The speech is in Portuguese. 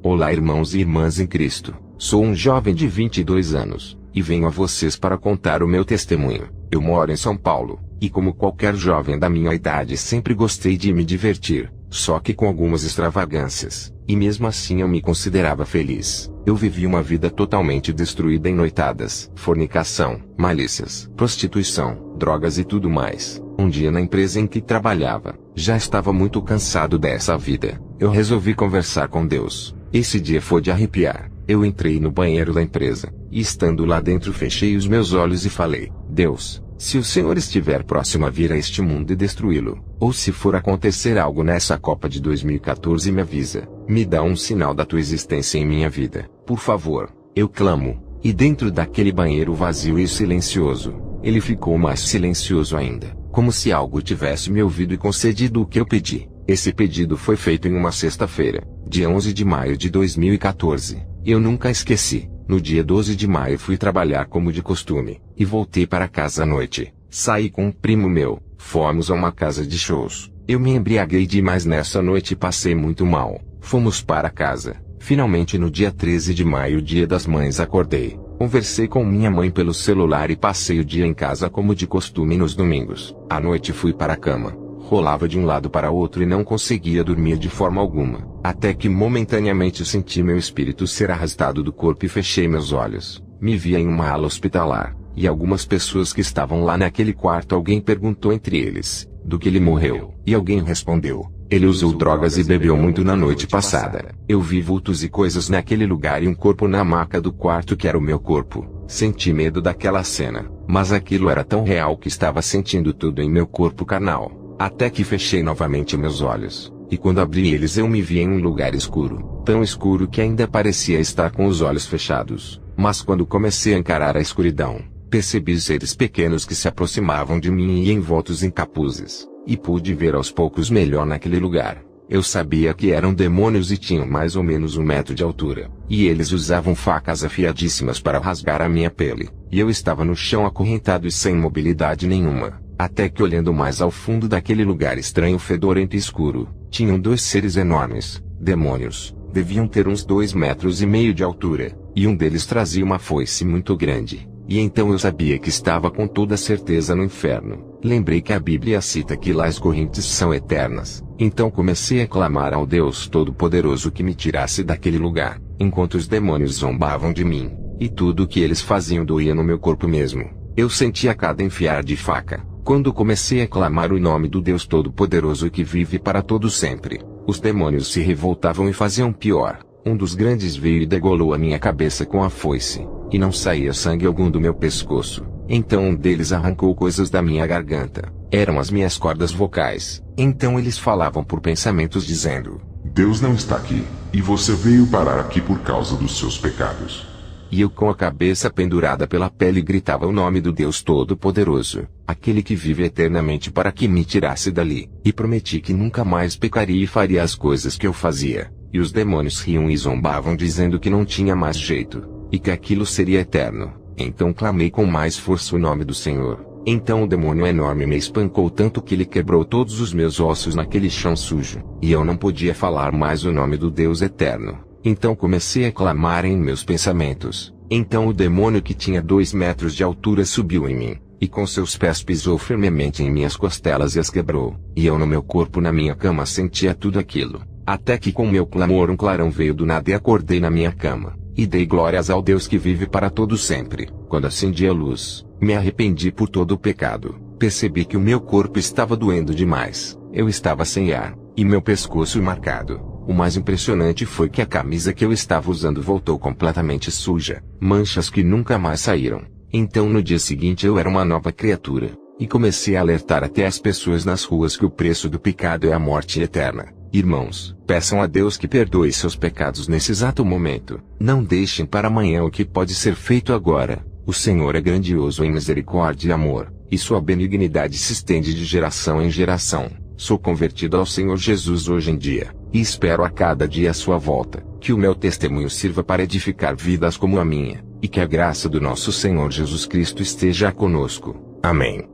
Olá irmãos e irmãs em Cristo, sou um jovem de 22 anos, e venho a vocês para contar o meu testemunho. Eu moro em São Paulo, e como qualquer jovem da minha idade sempre gostei de me divertir, só que com algumas extravagâncias, e mesmo assim eu me considerava feliz. Eu vivi uma vida totalmente destruída em noitadas, fornicação, malícias, prostituição, drogas e tudo mais. Um dia na empresa em que trabalhava, já estava muito cansado dessa vida. Eu resolvi conversar com Deus. Esse dia foi de arrepiar. Eu entrei no banheiro da empresa, e estando lá dentro fechei os meus olhos e falei: Deus, se o Senhor estiver próximo a vir a este mundo e destruí-lo, ou se for acontecer algo nessa Copa de 2014 me avisa, me dá um sinal da tua existência em minha vida, por favor. Eu clamo, e dentro daquele banheiro vazio e silencioso, ele ficou mais silencioso ainda, como se algo tivesse me ouvido e concedido o que eu pedi. Esse pedido foi feito em uma sexta-feira, dia 11 de maio de 2014. Eu nunca esqueci. No dia 12 de maio fui trabalhar como de costume, e voltei para casa à noite. Saí com um primo meu, fomos a uma casa de shows. Eu me embriaguei demais nessa noite e passei muito mal. Fomos para casa. Finalmente no dia 13 de maio, dia das mães, acordei. Conversei com minha mãe pelo celular e passei o dia em casa como de costume nos domingos. À noite fui para a cama. Rolava de um lado para outro e não conseguia dormir de forma alguma, até que momentaneamente senti meu espírito ser arrastado do corpo e fechei meus olhos. Me via em uma ala hospitalar, e algumas pessoas que estavam lá naquele quarto, alguém perguntou entre eles, do que ele morreu, e alguém respondeu: ele usou drogas e bebeu muito na noite passada. Eu vi vultos e coisas naquele lugar e um corpo na maca do quarto que era o meu corpo. Senti medo daquela cena, mas aquilo era tão real que estava sentindo tudo em meu corpo carnal. Até que fechei novamente meus olhos, e quando abri eles eu me vi em um lugar escuro, tão escuro que ainda parecia estar com os olhos fechados. Mas quando comecei a encarar a escuridão, percebi seres pequenos que se aproximavam de mim e envoltos em capuzes, e pude ver aos poucos melhor naquele lugar. Eu sabia que eram demônios e tinham mais ou menos 1 metro de altura, e eles usavam facas afiadíssimas para rasgar a minha pele, e eu estava no chão acorrentado e sem mobilidade nenhuma. Até que olhando mais ao fundo daquele lugar estranho, fedorento e escuro, tinham 2 seres enormes, demônios, deviam ter uns 2,5 metros de altura, e um deles trazia uma foice muito grande, e então eu sabia que estava com toda certeza no inferno. Lembrei que a Bíblia cita que lá as correntes são eternas, então comecei a clamar ao Deus Todo-Poderoso que me tirasse daquele lugar, enquanto os demônios zombavam de mim, e tudo o que eles faziam doía no meu corpo mesmo. Eu sentia cada enfiar de faca. Quando comecei a clamar o nome do Deus Todo-Poderoso que vive para todo sempre, os demônios se revoltavam e faziam pior. Um dos grandes veio e degolou a minha cabeça com a foice, e não saía sangue algum do meu pescoço. Então um deles arrancou coisas da minha garganta. Eram as minhas cordas vocais. Então eles falavam por pensamentos dizendo: Deus não está aqui, e você veio parar aqui por causa dos seus pecados. E eu com a cabeça pendurada pela pele gritava o nome do Deus Todo-Poderoso, aquele que vive eternamente, para que me tirasse dali, e prometi que nunca mais pecaria e faria as coisas que eu fazia. E os demônios riam e zombavam dizendo que não tinha mais jeito, e que aquilo seria eterno. Então clamei com mais força o nome do Senhor. Então o demônio enorme me espancou tanto que ele quebrou todos os meus ossos naquele chão sujo, e eu não podia falar mais o nome do Deus eterno. Então comecei a clamar em meus pensamentos. Então o demônio que tinha 2 metros de altura subiu em mim, e com seus pés pisou firmemente em minhas costelas e as quebrou. E eu no meu corpo na minha cama sentia tudo aquilo. Até que com meu clamor um clarão veio do nada e acordei na minha cama, e dei glórias ao Deus que vive para todo sempre. Quando acendi a luz, me arrependi por todo o pecado. Percebi que o meu corpo estava doendo demais. Eu estava sem ar, e meu pescoço marcado. O mais impressionante foi que a camisa que eu estava usando voltou completamente suja, manchas que nunca mais saíram. Então no dia seguinte eu era uma nova criatura, e comecei a alertar até as pessoas nas ruas que o preço do pecado é a morte eterna. Irmãos, peçam a Deus que perdoe seus pecados nesse exato momento. Não deixem para amanhã o que pode ser feito agora. O Senhor é grandioso em misericórdia e amor, e sua benignidade se estende de geração em geração. Sou convertido ao Senhor Jesus hoje em dia, e espero a cada dia a sua volta. Que o meu testemunho sirva para edificar vidas como a minha, e que a graça do nosso Senhor Jesus Cristo esteja conosco. Amém.